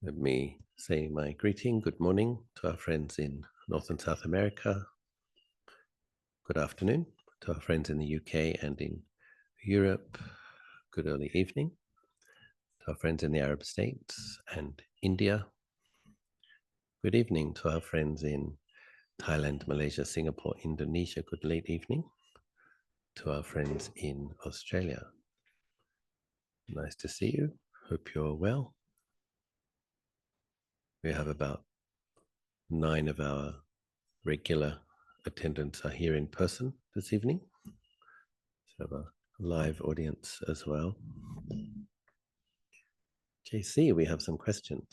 Let me say my greeting, good morning to our friends in North and South America. Good afternoon to our friends in the UK and in Europe. Good early evening to our friends in the Arab states and India. Good evening to our friends in Thailand, Malaysia, Singapore, Indonesia. Good late evening to our friends in Australia. Nice to see you. Hope you're well. We have about 9 of our regular attendants are here in person this evening. So a live audience as well. JC, we have some questions.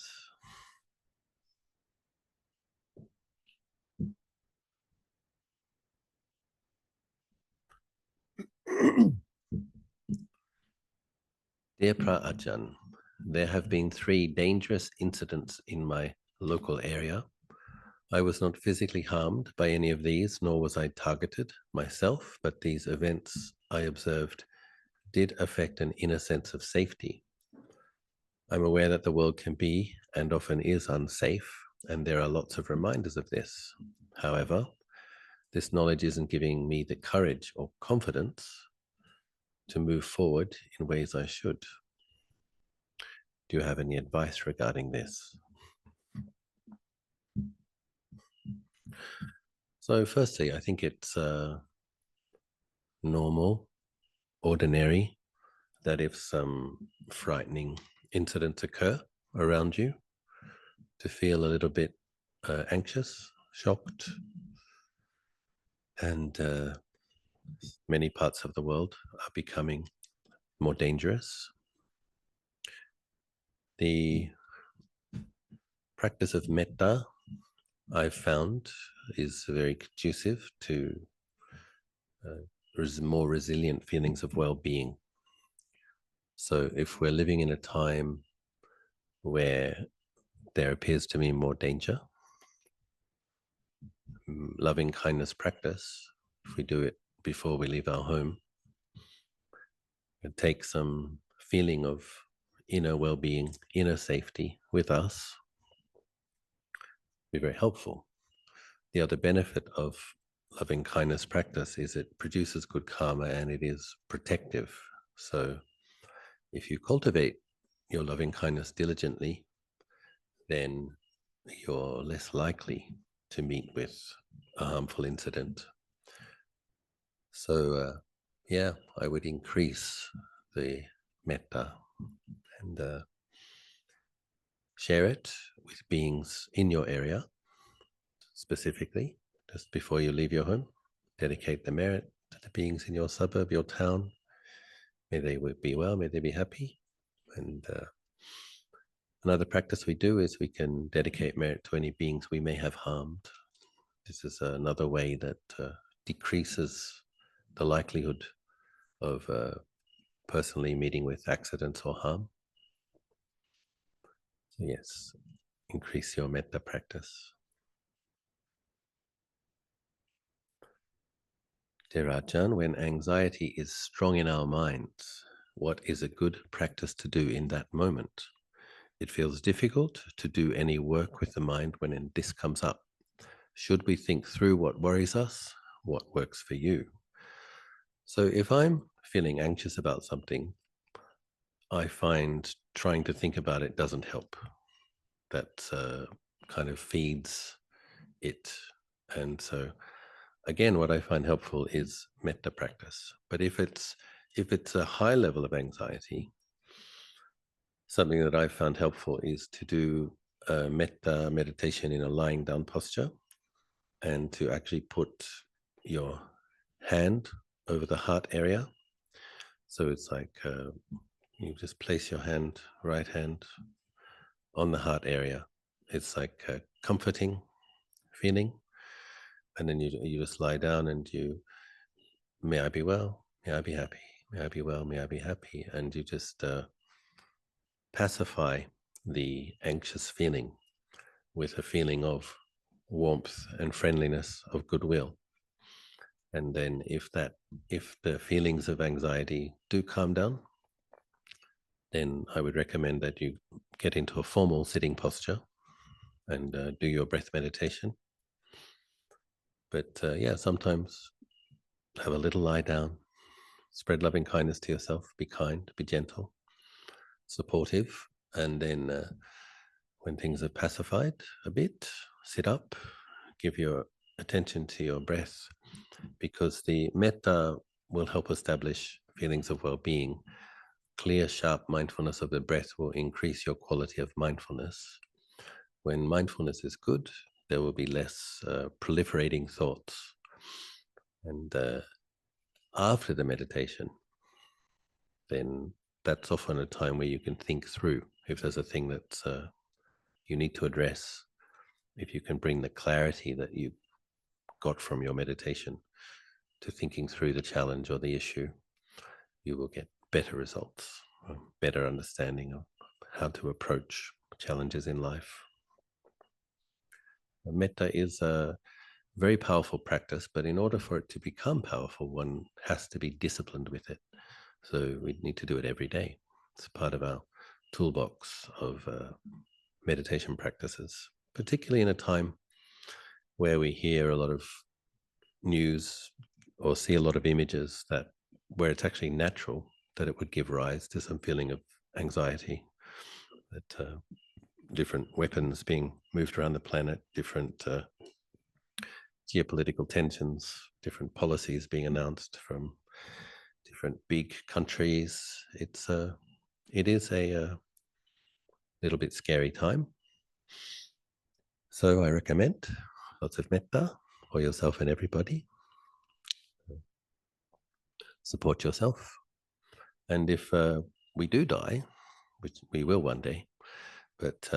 Dear Ajahn, there have been 3 dangerous incidents in my local area. I was not physically harmed by any of these, nor was I targeted myself, but these events I observed did affect an inner sense of safety. I'm aware that the world can be and often is unsafe, and there are lots of reminders of this. However, this knowledge isn't giving me the courage or confidence to move forward in ways I should. Do you have any advice regarding this? So firstly, I think it's normal, ordinary, that if some frightening incidents occur around you, to feel a little bit anxious, shocked, and many parts of the world are becoming more dangerous. The practice of metta, I've found, is very conducive to more resilient feelings of well-being. So if we're living in a time where there appears to be more danger, loving kindness practice, if we do it before we leave our home, it takes some feeling of inner well-being, inner safety with us, be very helpful. The other benefit of loving kindness practice is it produces good karma and it is protective. So if you cultivate your loving kindness diligently, then you're less likely to meet with a harmful incident. So yeah, I would increase the metta and share it with beings in your area, specifically, just before you leave your home. Dedicate the merit to the beings in your suburb, your town. May they be well, may they be happy. And another practice we do is we can dedicate merit to any beings we may have harmed. This is another way that decreases the likelihood of personally meeting with accidents or harm. So yes, increase your metta practice. Dear Ajahn, when anxiety is strong in our minds, what is a good practice to do in that moment? It feels difficult to do any work with the mind when this comes up. Should we think through what worries us? What works for you? So if I'm feeling anxious about something, I find trying to think about it doesn't help. That kind of feeds it. And so again, what I find helpful is metta practice. But if it's a high level of anxiety, something that I've found helpful is to do metta meditation in a lying down posture, and to actually put your hand over the heart area. So it's like you just place your hand, right hand, on the heart area. It's like a comforting feeling. And then you just lie down and you, may I be well, may I be happy, may I be well, may I be happy. And you just pacify the anxious feeling with a feeling of warmth and friendliness, of goodwill. And then if the feelings of anxiety do calm down, then I would recommend that you get into a formal sitting posture and do your breath meditation. But yeah, sometimes have a little lie down, spread loving kindness to yourself, be kind, be gentle, supportive, and then when things have pacified a bit, sit up, give your attention to your breath, because the metta will help establish feelings of well-being. Clear, sharp mindfulness of the breath will increase your quality of mindfulness. When mindfulness is good, there will be less proliferating thoughts. And after the meditation, then that's often a time where you can think through if there's a thing that you need to address. If you can bring the clarity that you got from your meditation to thinking through the challenge or the issue, you will get better results, better understanding of how to approach challenges in life. Metta is a very powerful practice, but in order for it to become powerful, one has to be disciplined with it. So we need to do it every day. It's part of our toolbox of meditation practices, particularly in a time where we hear a lot of news or see a lot of images that where it's actually natural that it would give rise to some feeling of anxiety, that different weapons being moved around the planet, different geopolitical tensions, different policies being announced from different big countries. It is a little bit scary time. So I recommend lots of metta for yourself and everybody. Support yourself. And if we do die, which we will one day, but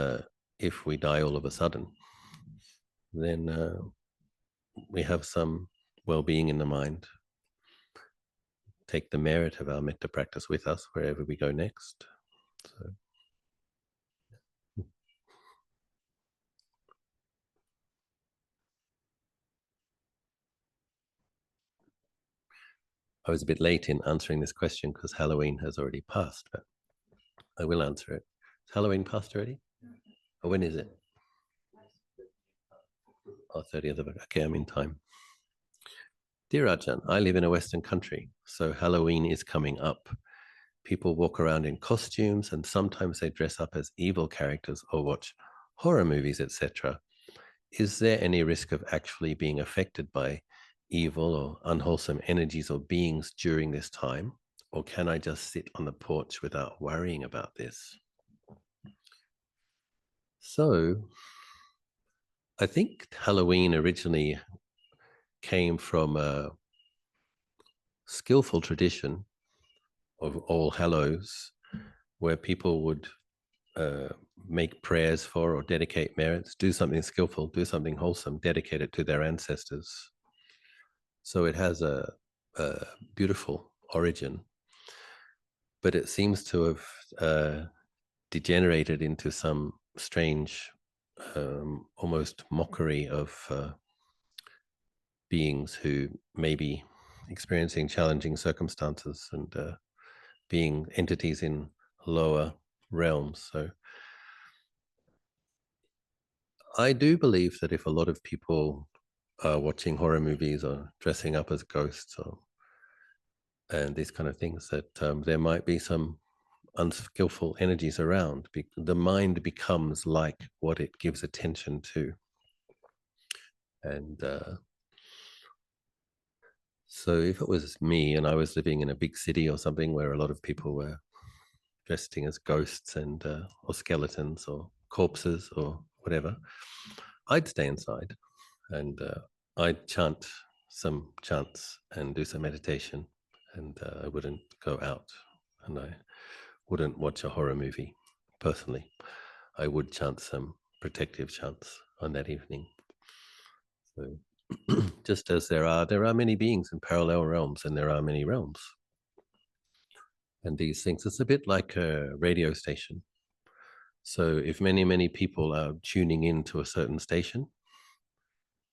if we die all of a sudden, then we have some well-being in the mind. Take the merit of our metta practice with us wherever we go next. So, I was a bit late in answering this question because Halloween has already passed, but I will answer it. Is Halloween passed already? Or when is it? Oh, 30th of okay, I'm in time. Dear Ajahn, I live in a Western country, so Halloween is coming up. People walk around in costumes and sometimes they dress up as evil characters or watch horror movies, etc. Is there any risk of actually being affected by evil or unwholesome energies or beings during this time? Or can I just sit on the porch without worrying about this? So I think Halloween originally came from a skillful tradition of All Hallows, where people would make prayers for or dedicate merits, do something skillful, do something wholesome, dedicate it to their ancestors. So it has a beautiful origin, but it seems to have degenerated into some strange, almost mockery of beings who may be experiencing challenging circumstances and being entities in lower realms. So I do believe that if a lot of people are watching horror movies or dressing up as ghosts or and these kind of things, that there might be some unskillful energies around. The mind becomes like what it gives attention to. And so if it was me and I was living in a big city or something where a lot of people were dressing as ghosts and or skeletons or corpses or whatever, I'd stay inside and I'd chant some chants and do some meditation, and I wouldn't go out and I wouldn't watch a horror movie personally. I would chant some protective chants on that evening. So just as there are many beings in parallel realms, and there are many realms. And these things, it's a bit like a radio station. So if many, many people are tuning in to a certain station,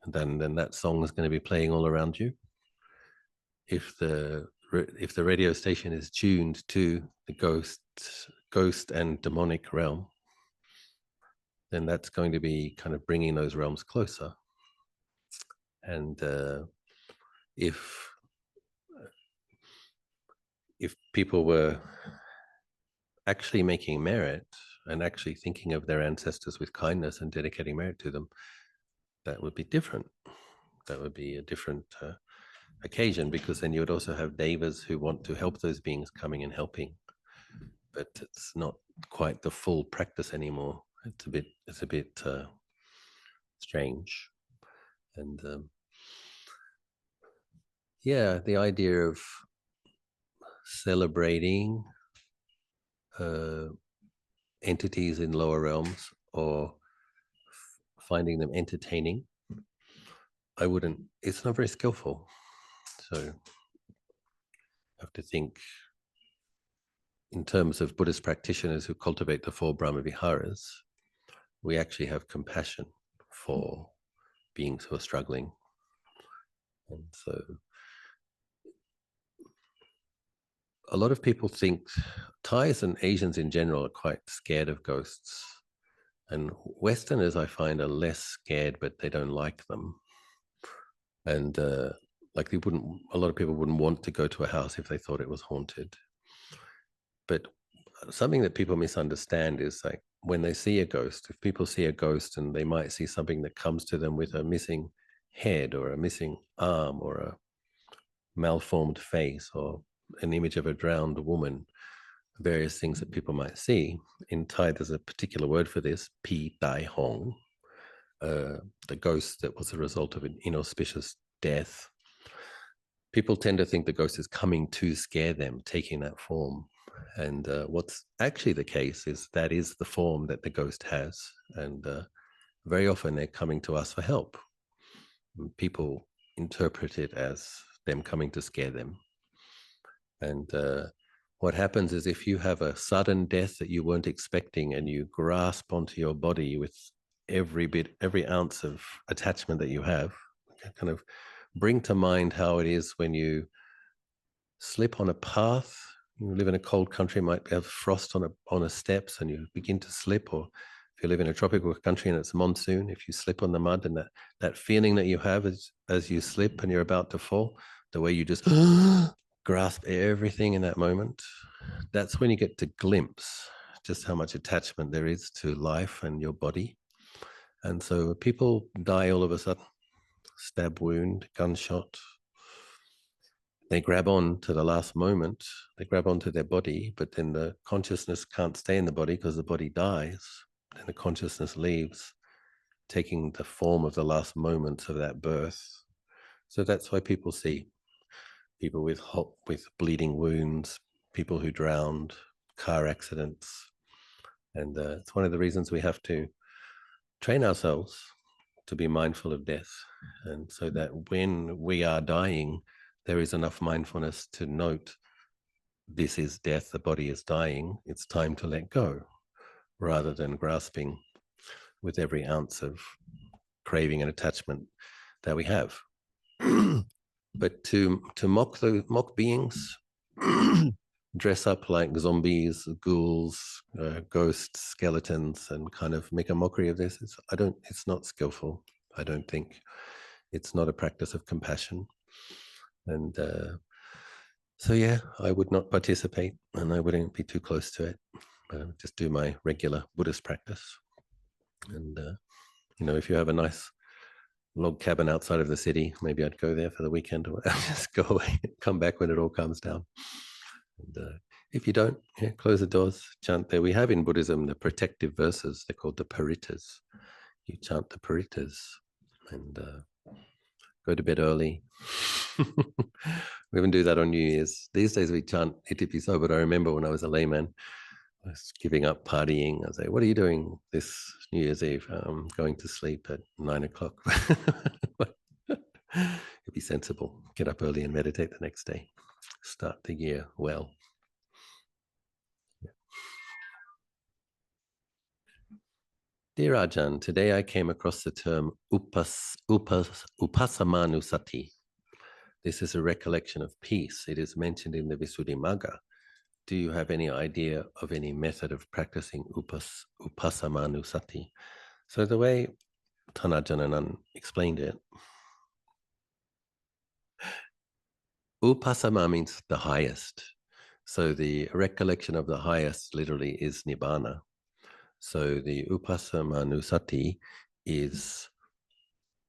then that song is going to be playing all around you. If the radio station is tuned to the ghosts ghost and demonic realm, then that's going to be kind of bringing those realms closer. And if people were actually making merit and actually thinking of their ancestors with kindness and dedicating merit to them, that would be different. That would be a different occasion, because then you would also have devas who want to help those beings coming and helping. But it's not quite the full practice anymore. It's a bit strange. And yeah, the idea of celebrating entities in lower realms or finding them entertaining, it's not very skillful. So you have to think in terms of Buddhist practitioners who cultivate the 4 Brahma Viharas. We actually have compassion for beings who are struggling. And so a lot of people think Thais and Asians in general are quite scared of ghosts. And Westerners, I find, are less scared, but they don't like them. And like a lot of people wouldn't want to go to a house if they thought it was haunted. But something that people misunderstand is, like, when they see a ghost, if people see a ghost and they might see something that comes to them with a missing head or a missing arm or a malformed face or an image of a drowned woman, various things that people might see. In Thai, there's a particular word for this, pi tai hong, the ghost that was the result of an inauspicious death. People tend to think the ghost is coming to scare them, taking that form. And what's actually the case is that is the form that the ghost has. And very often they're coming to us for help. And people interpret it as them coming to scare them. And what happens is, if you have a sudden death that you weren't expecting and you grasp onto your body with every ounce of attachment that you have, kind of bring to mind how it is when you slip on a path. You live in a cold country, might have frost on a steps, and you begin to slip. Or if you live in a tropical country and it's monsoon, if you slip on the mud, and that feeling that you have as you slip and you're about to fall, the way you just grasp everything in that moment, that's when you get to glimpse just how much attachment there is to life and your body. And so people die all of a sudden, stab wound, gunshot. They grab on to the last moment, they grab onto their body, but then the consciousness can't stay in the body because the body dies. Then the consciousness leaves, taking the form of the last moments of that birth. So that's why people see people with bleeding wounds, people who drowned, car accidents. And it's one of the reasons we have to train ourselves to be mindful of death. And so that when we are dying, there is enough mindfulness to note, this is death, the body is dying, it's time to let go, rather than grasping with every ounce of craving and attachment that we have. But to mock beings, dress up like zombies, ghouls, ghosts, skeletons, and kind of make a mockery of this, it's not skillful. I don't think it's not a practice of compassion. And so yeah, I would not participate, and I wouldn't be too close to it. Just do my regular Buddhist practice. And if you have a nice log cabin outside of the city, maybe I'd go there for the weekend, or just go away, come back when it all calms down. And if you don't, close the doors, chant there. We have in Buddhism the protective verses. They're called the paritas. You chant the paritas and go to bed early. We even do that on New Year's. These days we chant Itipiso, but I remember when I was a layman, I was giving up partying. I say, what are you doing this New Year's Eve? I'm going to sleep at 9 o'clock. Be sensible. Get up early and meditate the next day. Start the year well. Yeah. Dear Ajahn, today I came across the term Upasamānussati. This is a recollection of peace. It is mentioned in the Visuddhimagga do you have any idea of any method of practicing Upasamānussati? So the way Ajahn explained it, Upasama means the highest. So the recollection of the highest literally is Nibbana. So the Upasamānussati is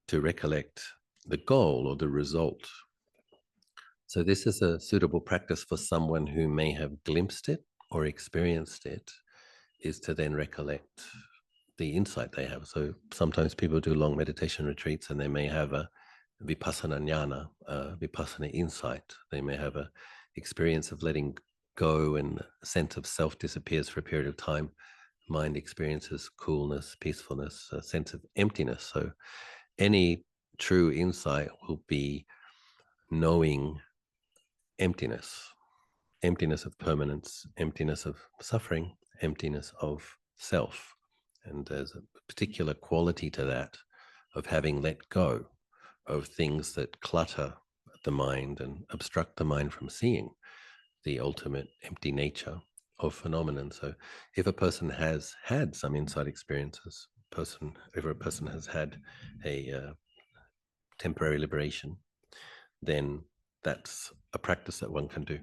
to recollect the goal or the result. So this is a suitable practice for someone who may have glimpsed it or experienced it, is to then recollect the insight they have. So sometimes people do long meditation retreats and they may have a vipassana jnana, vipassana insight. They may have a experience of letting go and a sense of self disappears for a period of time. Mind experiences coolness, peacefulness, a sense of emptiness. So any true insight will be knowing emptiness, emptiness of permanence, emptiness of suffering, emptiness of self. And there's a particular quality to that of having let go of things that clutter the mind and obstruct the mind from seeing the ultimate empty nature of phenomenon. So if a person has had some insight experiences, if a person has had a temporary liberation, then that's a practice that one can do,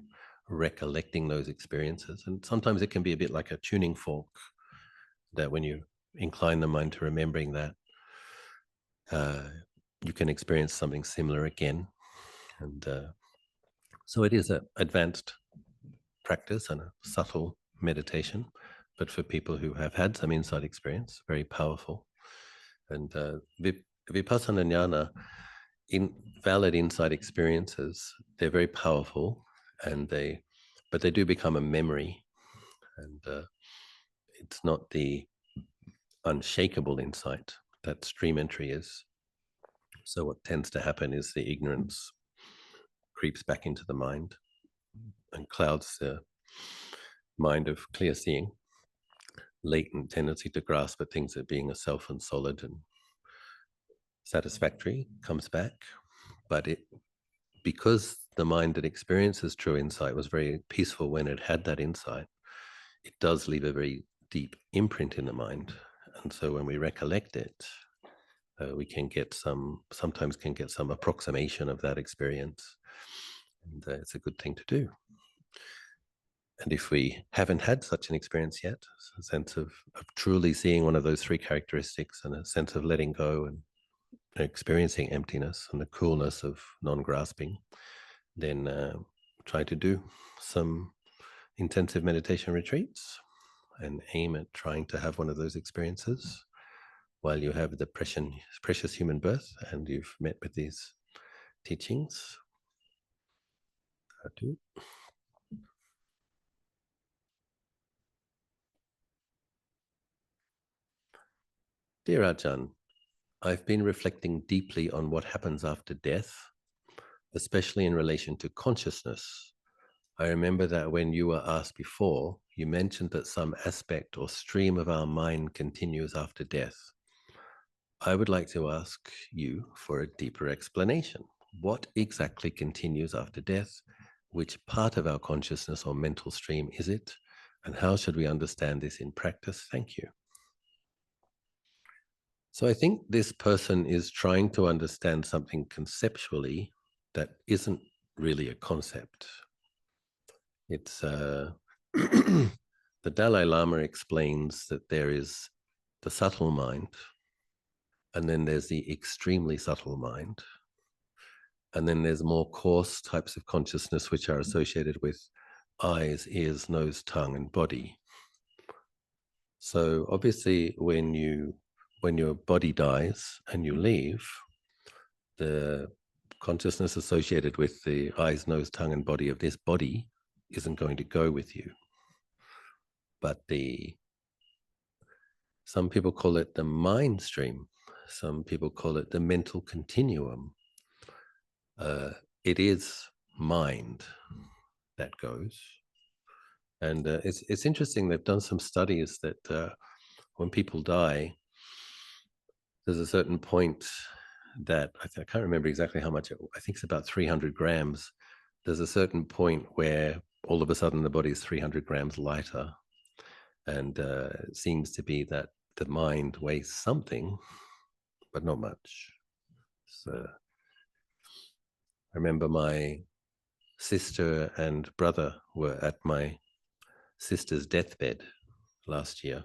recollecting those experiences. And sometimes it can be a bit like a tuning fork, that when you incline the mind to remembering that, you can experience something similar again. And so it is an advanced practice and a subtle meditation, but for people who have had some insight experience, very powerful. And vipassana jnana, in valid insight experiences, they're very powerful, but they do become a memory, and it's not the unshakable insight that stream entry is. So what tends to happen is the ignorance creeps back into the mind and clouds the mind of clear seeing. Latent tendency to grasp at things as being a self and solid and satisfactory comes back, but because the mind that experiences true insight was very peaceful when it had that insight, it does leave a very deep imprint in the mind. And so when we recollect it, we sometimes can get some approximation of that experience. And it's a good thing to do. And if we haven't had such an experience yet, a sense of truly seeing one of those three characteristics and a sense of letting go and experiencing emptiness and the coolness of non-grasping, then try to do some intensive meditation retreats and aim at trying to have one of those experiences while you have the precious human birth and you've met with these teachings. Dear Ajahn, I've been reflecting deeply on what happens after death, especially in relation to consciousness. I remember that when you were asked before, you mentioned that some aspect or stream of our mind continues after death. I would like to ask you for a deeper explanation. What exactly continues after death? Which part of our consciousness or mental stream is it? And how should we understand this in practice? Thank you. So I think this person is trying to understand something conceptually that isn't really a concept. It's the Dalai Lama explains that there is the subtle mind, and then there's the extremely subtle mind, and then there's more coarse types of consciousness which are associated with eyes, ears, nose, tongue, and body. So obviously, when your body dies and you leave, the consciousness associated with the eyes, nose, tongue, and body of this body isn't going to go with you. But some people call it the mind stream. Some people call it the mental continuum. It is mind that goes. And it's interesting, they've done some studies that when people die, there's a certain point that, I can't remember exactly how much, I think it's about 300 grams. There's a certain point where all of a sudden the body is 300 grams lighter. And it seems to be that the mind weighs something, but not much. So I remember my sister and brother were at my sister's deathbed last year,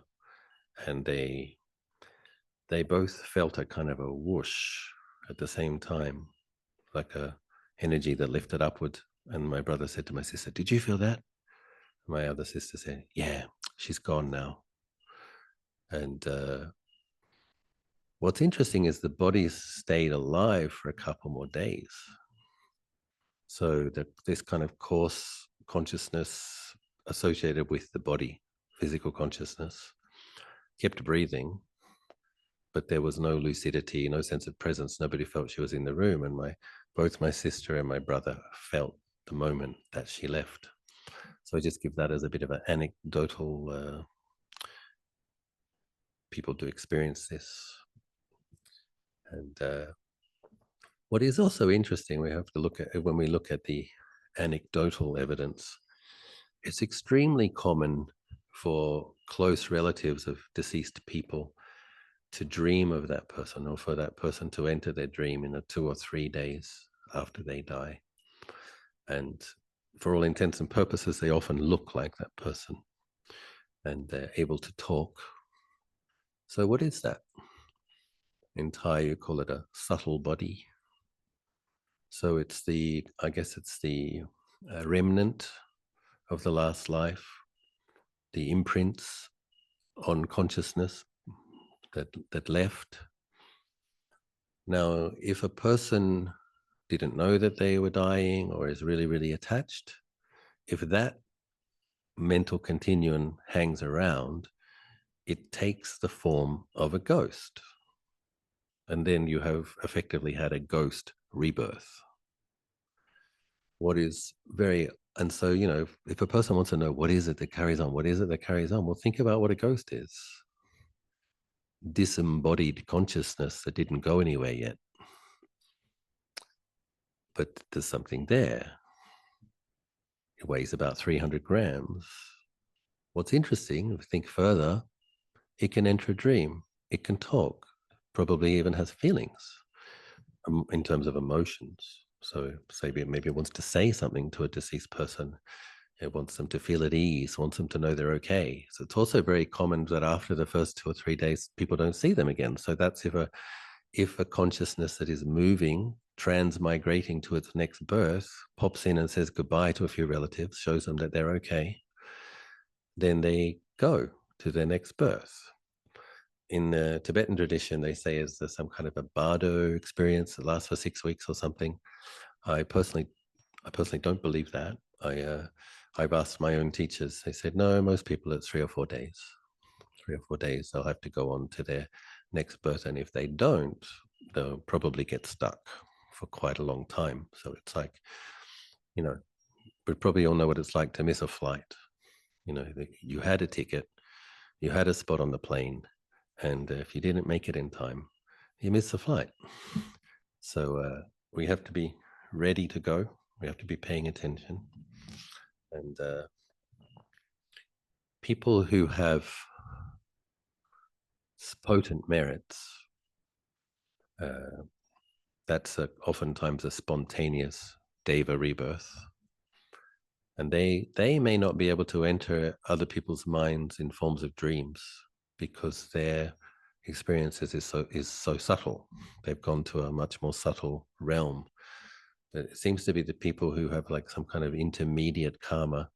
and they both felt a kind of a whoosh at the same time, like a energy that lifted upward. And my brother said to my sister, "Did you feel that?" My other sister said, "Yeah, she's gone now." And what's interesting is the body stayed alive for a couple more days. So that this kind of coarse consciousness associated with the body, physical consciousness, kept breathing, but there was no lucidity, no sense of presence. Nobody felt she was in the room. And both my sister and my brother felt the moment that she left. So I just give that as a bit of an anecdotal, people do experience this. And what is also interesting, we have to look at, when we look at the anecdotal evidence, it's extremely common for close relatives of deceased people to dream of that person, or for that person to enter their dream in the 2 or 3 days after they die. And for all intents and purposes, they often look like that person, and they're able to talk. So what is that? In Thai, you call it a subtle body. So it's I guess it's the remnant of the last life, the imprints on consciousness that left. Now, if a person didn't know that they were dying, or is really, really attached, if that mental continuum hangs around, it takes the form of a ghost. And then you have effectively had a ghost rebirth. What is very, and so, if a person wants to know what is it that carries on, what is it that carries on? Well, think about what a ghost is. Disembodied consciousness that didn't go anywhere yet. But there's something there. It weighs about 300 grams. What's interesting, if you think further, it can enter a dream. It can talk, probably even has feelings in terms of emotions. So maybe it wants to say something to a deceased person. It wants them to feel at ease, wants them to know they're okay. So it's also very common that after the first 2 or 3 days, people don't see them again. So that's if a consciousness that is moving, transmigrating to its next birth, pops in and says goodbye to a few relatives, shows them that they're okay, then they go to their next birth. In the Tibetan tradition, they say is there some kind of a bardo experience that lasts for 6 weeks or something. I personally don't believe that. I've asked my own teachers. They said, no, most people it's 3 or 4 days. 3 or 4 days, they'll have to go on to their next birth. And if they don't, they'll probably get stuck for quite a long time. So it's like, we probably all know what it's like to miss a flight. You had a ticket, you had a spot on the plane, and if you didn't make it in time, you miss the flight. So we have to be ready to go. We have to be paying attention. And people who have potent merits, that's oftentimes a spontaneous deva rebirth. And they may not be able to enter other people's minds in forms of dreams because their experiences is so subtle. They've gone to a much more subtle realm. But it seems to be the people who have like some kind of intermediate karma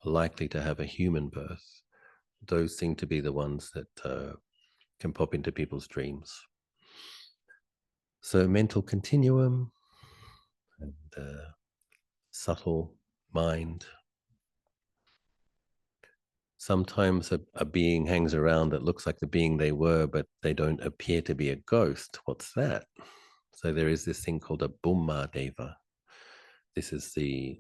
are likely to have a human birth. Those seem to be the ones that can pop into people's dreams. So mental continuum and subtle mind. Sometimes a being hangs around that looks like the being they were, but they don't appear to be a ghost. What's that? So there is this thing called a Bhumma Deva. This is the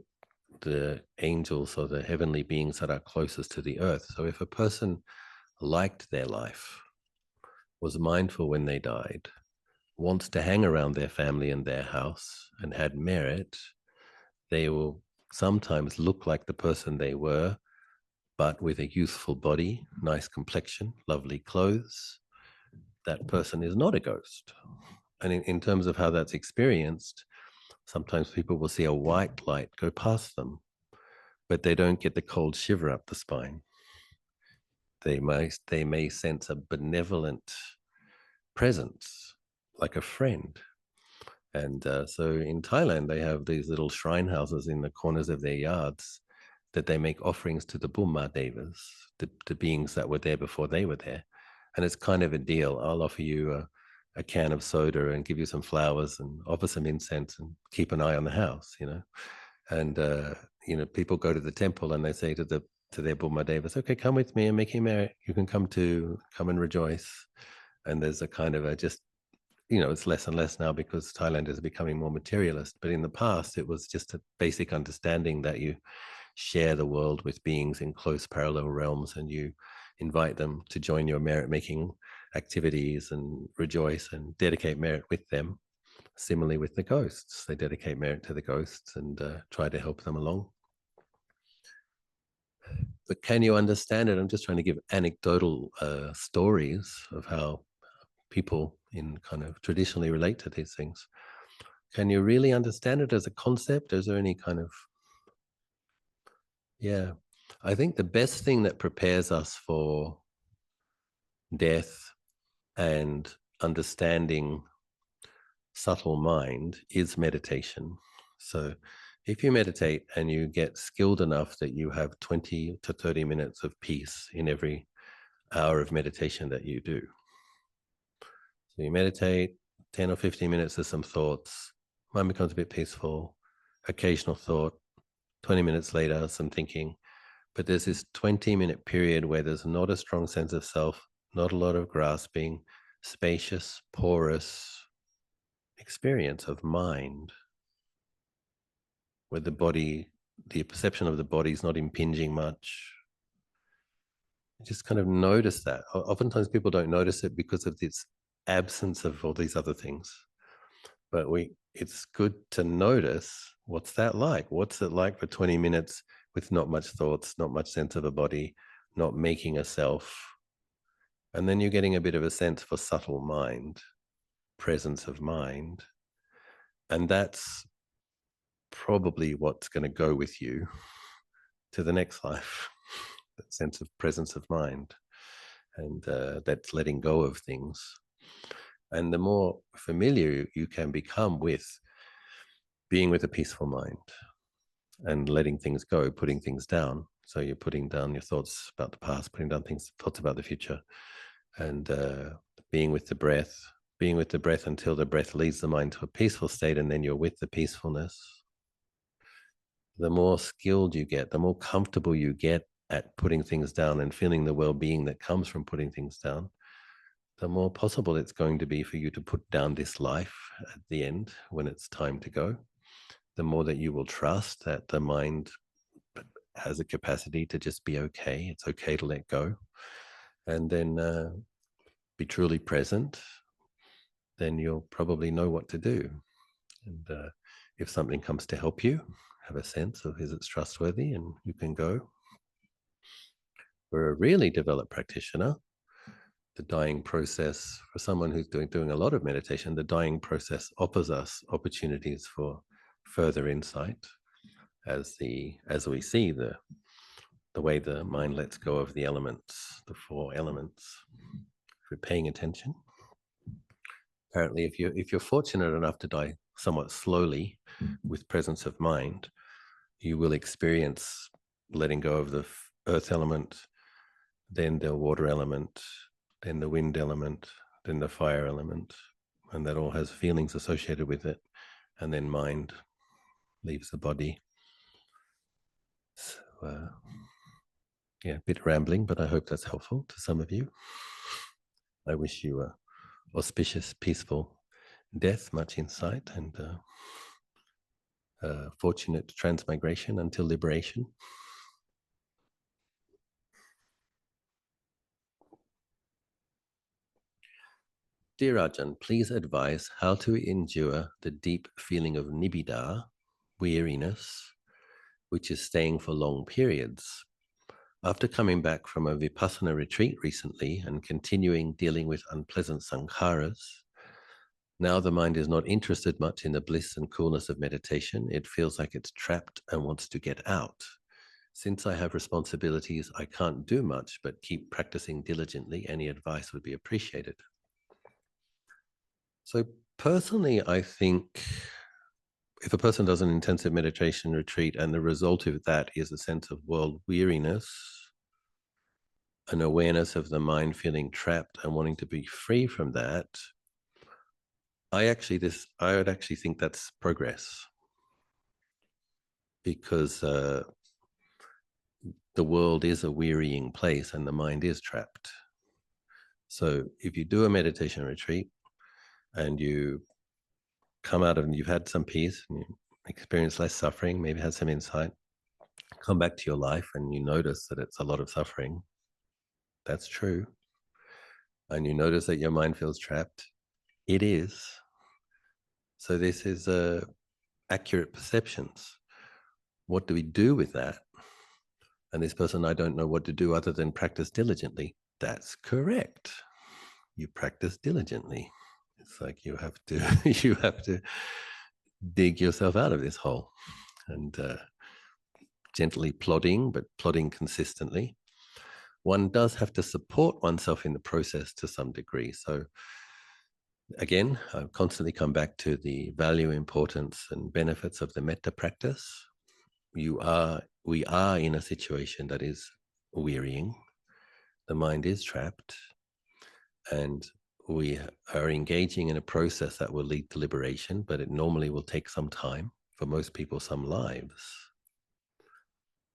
angels or the heavenly beings that are closest to the earth. So if a person liked their life, was mindful when they died, wants to hang around their family and their house, and had merit, they will sometimes look like the person they were, but with a youthful body, nice complexion, lovely clothes. That person is not a ghost. And in terms of how that's experienced, sometimes people will see a white light go past them, but they don't get the cold shiver up the spine. They may sense a benevolent presence, like a friend. And so in Thailand, they have these little shrine houses in the corners of their yards that they make offerings to the Bumma Devas, the beings that were there before they were there. And it's kind of a deal. I'll offer you a can of soda and give you some flowers and offer some incense and keep an eye on the house, you know. And people go to the temple and they say to their Bumma Devas, okay, come with me and make him merry. You can come and rejoice. And there's a kind of a just, it's less and less now because Thailand is becoming more materialist. But in the past, it was just a basic understanding that you share the world with beings in close parallel realms and you invite them to join your merit-making activities and rejoice and dedicate merit with them. Similarly with the ghosts, they dedicate merit to the ghosts and try to help them along. But can you understand it? I'm just trying to give anecdotal stories of how people in kind of traditionally relate to these things. Can you really understand it as a concept? Is there any kind of, yeah. I think the best thing that prepares us for death and understanding subtle mind is meditation. So if you meditate and you get skilled enough that you have 20 to 30 minutes of peace in every hour of meditation that you do. So you meditate 10 or 15 minutes of some thoughts, mind becomes a bit peaceful, occasional thought, 20 minutes later, some thinking. But there's this 20-minute period where there's not a strong sense of self, not a lot of grasping, spacious, porous experience of mind, where the perception of the body is not impinging much. Just kind of notice that. Oftentimes people don't notice it because of this absence of all these other things. But it's good to notice, what's that like? What's it like for 20 minutes with not much thoughts, not much sense of a body, not making a self? And then you're getting a bit of a sense for subtle mind, presence of mind. And that's probably what's going to go with you to the next life, that sense of presence of mind. And that's letting go of things. And the more familiar you can become with being with a peaceful mind and letting things go, putting things down. So you're putting down your thoughts about the past, putting down thoughts about the future, and being with the breath until the breath leads the mind to a peaceful state, and then you're with the peacefulness. The more skilled you get, the more comfortable you get at putting things down and feeling the well-being that comes from putting things down, the more possible it's going to be for you to put down this life at the end when it's time to go. The more that you will trust that the mind has a capacity to just be okay. It's okay to let go. And then be truly present. Then you'll probably know what to do. And if something comes to help you, have a sense of, is it trustworthy, and you can go. For a really developed practitioner, the dying process, for someone who's doing a lot of meditation, the dying process offers us opportunities for further insight as we see the way the mind lets go of the elements, the four elements. If we're paying attention, apparently, if you're fortunate enough to die somewhat slowly with presence of mind, you will experience letting go of the earth element, then the water element, then the wind element, then the fire element, and that all has feelings associated with it. And then mind leaves the body. So, yeah, a bit rambling, but I hope that's helpful to some of you. I wish you a auspicious, peaceful death, much insight, and fortunate transmigration until liberation. Dear Ajahn, please advise how to endure the deep feeling of Nibbidha, weariness, which is staying for long periods. After coming back from a Vipassana retreat recently and continuing dealing with unpleasant sankharas, now the mind is not interested much in the bliss and coolness of meditation. It feels like it's trapped and wants to get out. Since I have responsibilities, I can't do much but keep practicing diligently. Any advice would be appreciated. So personally, I think if a person does an intensive meditation retreat and the result of that is a sense of world weariness, an awareness of the mind feeling trapped and wanting to be free from that, I would actually think that's progress, because the world is a wearying place and the mind is trapped. So if you do a meditation retreat and you come out and you've had some peace and you experience less suffering, maybe had some insight, come back to your life and you notice that it's a lot of suffering, that's true. And you notice that your mind feels trapped, it is. So this is accurate perceptions. What do we do with that? And this person, I don't know what to do other than practice diligently. That's correct. You practice diligently. It's like you have to dig yourself out of this hole, and gently plodding, but plodding consistently. One does have to support oneself in the process to some degree. So again, I constantly come back to the value, importance, and benefits of the metta practice. We are in a situation that is wearying. The mind is trapped, and we are engaging in a process that will lead to liberation, but it normally will take some time, for most people, some lives.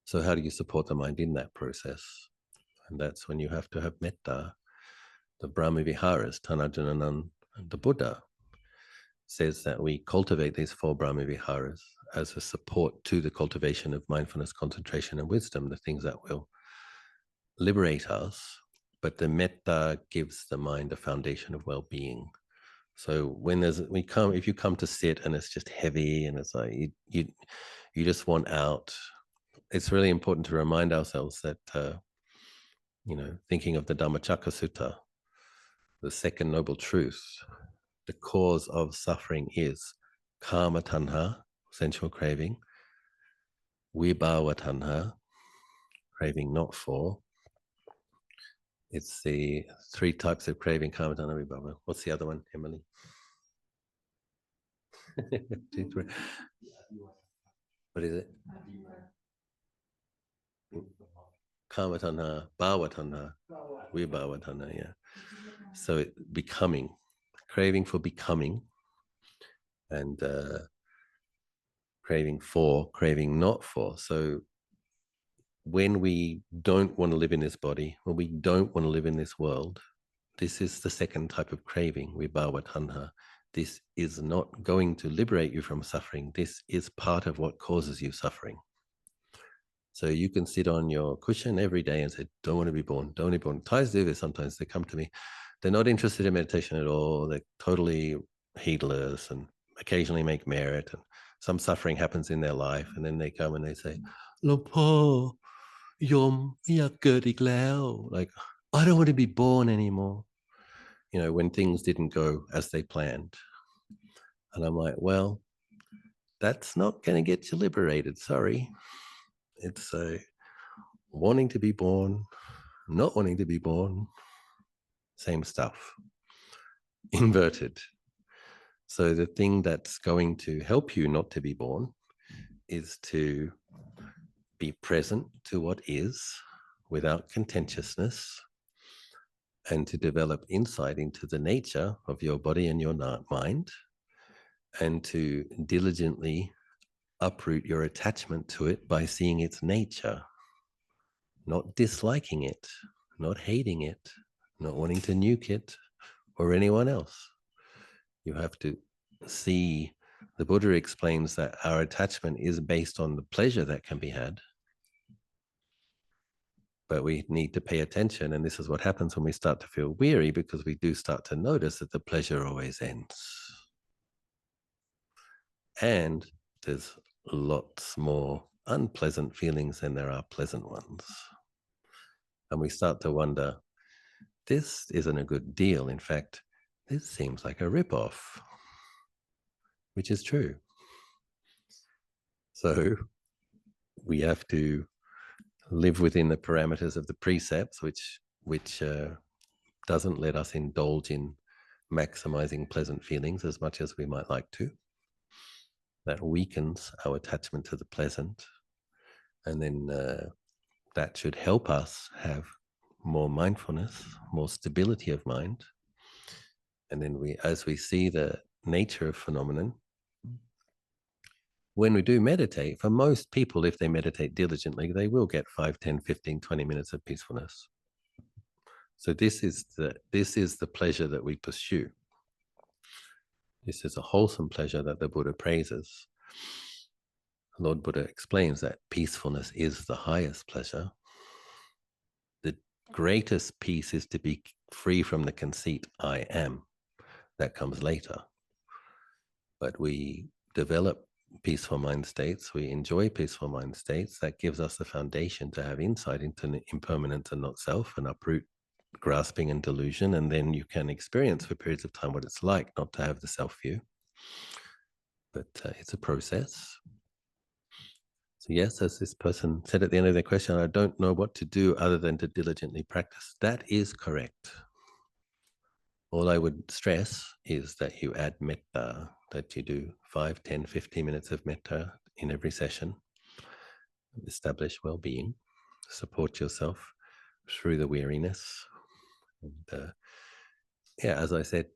So how do you support the mind in that process? And that's when you have to have metta. The Brahma Viharas, Tanajananand, the Buddha says that we cultivate these 4 Brahma Viharas as a support to the cultivation of mindfulness, concentration, and wisdom, the things that will liberate us. But the metta gives the mind a foundation of well-being. So if you come to sit and it's just heavy and it's like you just want out, it's really important to remind ourselves that thinking of the Dhammacakka Sutta, the second noble truth, the cause of suffering is kama tanha, sensual craving, vibhava tanha, craving not for. It's the 3 types of craving, kama tanha, vibhava. What's the other one, Emily? What is it? Kama tanha, bhava tanha, vibhava tanha, yeah. So becoming, craving for becoming, and craving for, craving not for. So when we don't want to live in this body, when we don't want to live in this world, this is the second type of craving, vibhava tanha. This is not going to liberate you from suffering. This is part of what causes you suffering. So you can sit on your cushion every day and say, don't want to be born, don't want to be born. Thais do this sometimes. They come to me. They're not interested in meditation at all. They're totally heedless and occasionally make merit. And some suffering happens in their life. And then they come and they say, Lung Po, Yom, yak got ik lao. Like, I don't want to be born anymore. When things didn't go as they planned. And I'm like, well, that's not going to get you liberated. Sorry. It's wanting to be born, not wanting to be born, same stuff, inverted. So the thing that's going to help you not to be born is to be present to what is without contentiousness, and to develop insight into the nature of your body and your mind, and to diligently uproot your attachment to it by seeing its nature, not disliking it, not hating it, not wanting to nuke it or anyone else. You have to see, the Buddha explains that our attachment is based on the pleasure that can be had, but we need to pay attention. And this is what happens when we start to feel weary, because we do start to notice that the pleasure always ends. And there's lots more unpleasant feelings than there are pleasant ones. And we start to wonder, this isn't a good deal. In fact, this seems like a ripoff, which is true. So we have to live within the parameters of the precepts, which doesn't let us indulge in maximizing pleasant feelings as much as we might like to. That weakens our attachment to the pleasant. And then that should help us have more mindfulness, more stability of mind. And then as we see the nature of phenomenon, when we do meditate, for most people, if they meditate diligently, they will get 5, 10, 15, 20 minutes of peacefulness. So this is the pleasure that we pursue. This is a wholesome pleasure that the Buddha praises. Lord Buddha explains that peacefulness is the highest pleasure. The greatest peace is to be free from the conceit, I am. That comes later. But we develop peaceful mind states, we enjoy peaceful mind states. That gives us the foundation to have insight into impermanence and not self, and uproot grasping and delusion. And then you can experience for periods of time what it's like not to have the self view. But it's a process. So yes, as this person said at the end of their question, I don't know what to do other than to diligently practice. That is correct. All I would stress is that you add metta, that you do 5, 10, 15 minutes of metta in every session. Establish well-being, support yourself through the weariness. And yeah, as I said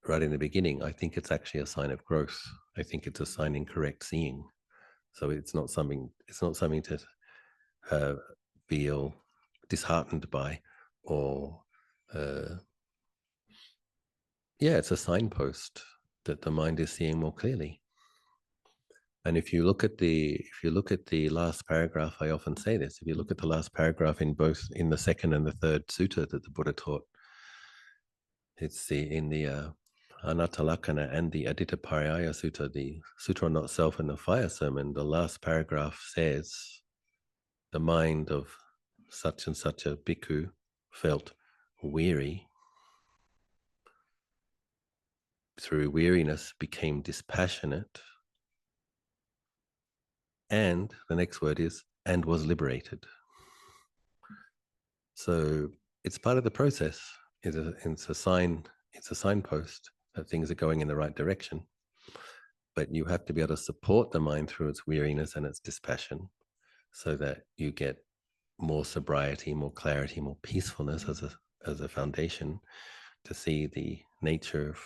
right in the beginning, I think it's actually a sign of growth. I think it's a sign in correct seeing. So it's not something to feel disheartened by, or it's a signpost that the mind is seeing more clearly. And if you look at the last paragraph, I often say this, if you look at the last paragraph in the second and the third sutta that the Buddha taught, it's in the Anatta and the Aditta Sutta, the Sutra on Not Self and the Fire Sermon. The last paragraph says, the mind of such and such a bhikkhu felt weary. Through weariness became dispassionate. And the next word is, and was liberated. So it's part of the process. It's a signpost that things are going in the right direction. But you have to be able to support the mind through its weariness and its dispassion, so that you get more sobriety, more clarity, more peacefulness as a foundation to see the nature of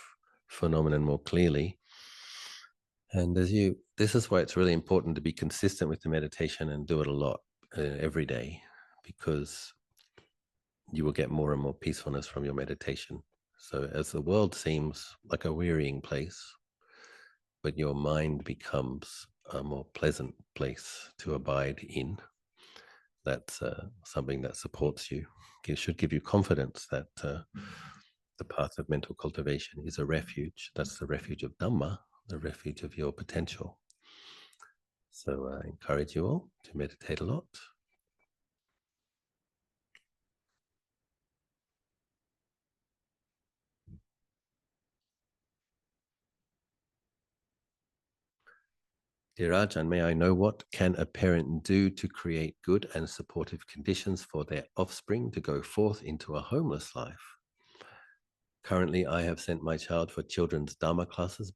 phenomenon more clearly. And this is why it's really important to be consistent with the meditation and do it a lot every day, because you will get more and more peacefulness from your meditation. So as the world seems like a wearying place, but your mind becomes a more pleasant place to abide in, that's something that supports you. It should give you confidence that the path of mental cultivation is a refuge. That's the refuge of Dhamma, the refuge of your potential. So I encourage you all to meditate a lot. Dear Ajahn, may I know, what can a parent do to create good and supportive conditions for their offspring to go forth into a homeless life? Currently, I have sent my child for children's Dharma classes,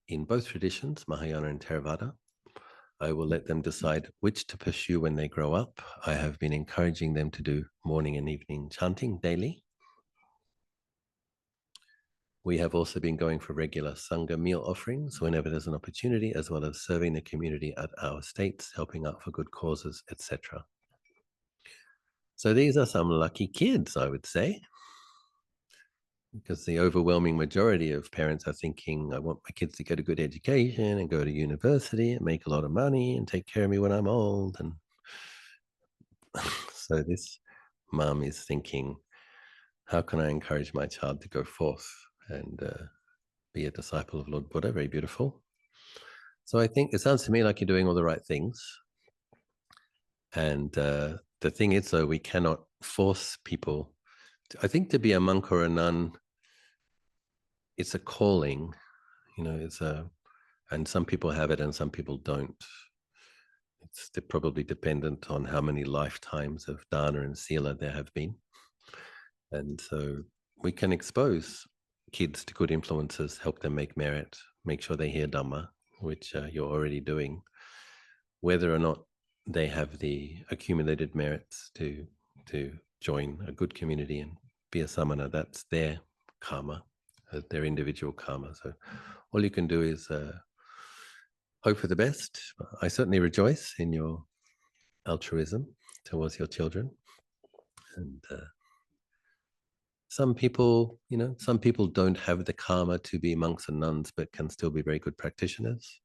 in both traditions, Mahayana and Theravada. I will let them decide which to pursue when they grow up. I have been encouraging them to do morning and evening chanting daily. We have also been going for regular Sangha meal offerings whenever there's an opportunity, as well as serving the community at our estates, helping out for good causes, etc. So these are some lucky kids, I would say, because the overwhelming majority of parents are thinking, I want my kids to get a good education and go to university and make a lot of money and take care of me when I'm old. And so this mom is thinking, how can I encourage my child to go forth and be a disciple of Lord Buddha? Very beautiful. So I think it sounds to me like you're doing all the right things. And the thing is, though, we cannot force people. I think to be a monk or a nun, it's a calling, and some people have it and some people don't. It's probably dependent on how many lifetimes of dana and sila there have been. And so we can expose kids to good influences, help them make merit, make sure they hear Dhamma, which you're already doing, whether or not they have the accumulated merits to join a good community and be a samana. That's their karma, their individual karma. So all you can do is hope for the best. I certainly rejoice in your altruism towards your children. And some people, some people don't have the karma to be monks and nuns, but can still be very good practitioners.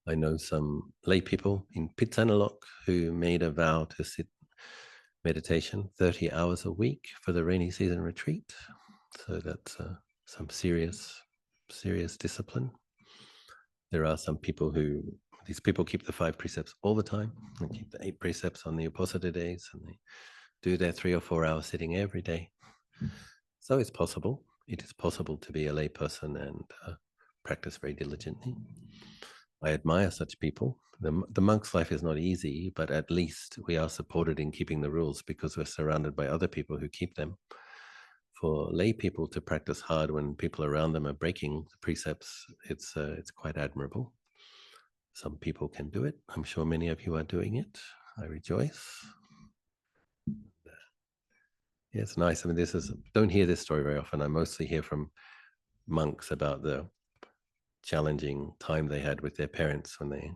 I know some lay people in Pitsanalok who made a vow to sit meditation 30 hours a week for the rainy season retreat. So that's some serious discipline. There are some people these people keep the 5 precepts all the time and keep the 8 precepts on the Upasamānussati days, and they do their 3 or 4 hour sitting every day. So it's possible. It is possible to be a lay person and practice very diligently. I admire such people. The monk's life is not easy, but at least we are supported in keeping the rules because we're surrounded by other people who keep them. For lay people to practice hard when people around them are breaking the precepts, it's quite admirable. Some people can do it. I'm sure many of you are doing it. I rejoice. Yeah, it's nice. I mean, don't hear this story very often. I mostly hear from monks about the challenging time they had with their parents when they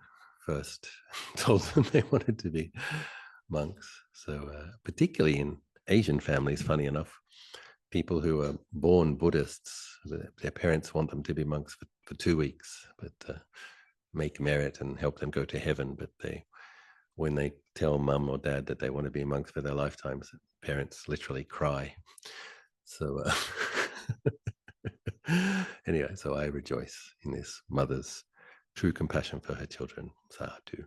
first told them they wanted to be monks. So particularly in Asian families, funny enough, people who are born Buddhists, their parents want them to be monks for 2 weeks, but make merit and help them go to heaven. But when they tell mum or dad that they want to be monks for their lifetimes, parents literally cry. So anyway, so I rejoice in this mother's true compassion for her children. Sadhu.